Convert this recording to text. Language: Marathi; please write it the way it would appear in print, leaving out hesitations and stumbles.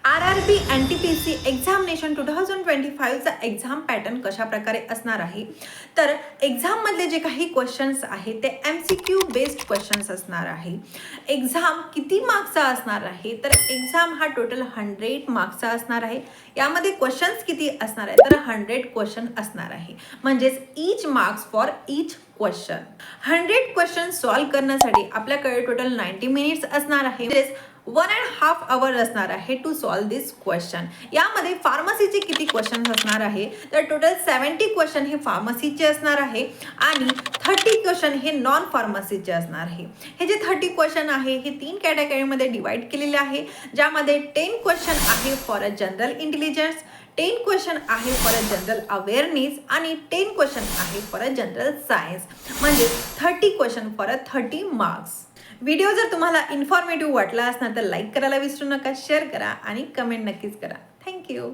RRB NTPC एक्झामिनेशन 2025चा एक्झाम पॅटर्न कशा प्रकारे असणार आहे. तर एक्झाममधले जे काही क्वेश्चन्स आहेत ते MCQ बेस्ड क्वेश्चन्स असणार आहे. एक्झाम किती मार्क्सचा असणार आहे, तर एक्झाम हा टोटल 100 मार्क्सचा असणार आहे. यामध्ये क्वेश्चन्स किती असणार आहे, तर 100 क्वेश्चन असणार आहे. म्हणजेच each marks for each question. 100 question solve करण्यासाठी आपल्याकडे टोटल 90 मिनिट्स असणार आहे. 1.5 hour असणार आहे टू सॉल्व दिस क्वेश्चन. यामध्ये फार्मसीचे किती क्वेश्चन असणार आहे, तर टोटल 70 क्वेश्चन हे फार्मसीचे असणार आहे आणि 30 क्वेश्चन हे नॉन फार्मसीचे असणार आहे. हे जे 30 क्वेश्चन आहे हे 3 कॅटेगरीमध्ये डिवाइड केलेले आहे, ज्यामध्ये 10 क्वेश्चन आहे for a general intelligence, 10 question आहे फॉर अ जनरल अवेअरनेस आणि 10 क्वेश्चन आहे फॉर अ जनरल सायन्स. म्हणजे 30 question for a 30 marks. Video जर तुम्हाला इन्फॉर्मेटिव्ह वाटला असणार तर लाईक करायला विसरू नका, शेअर करा आणि कमेंट नक्कीच करा. थँक्यू.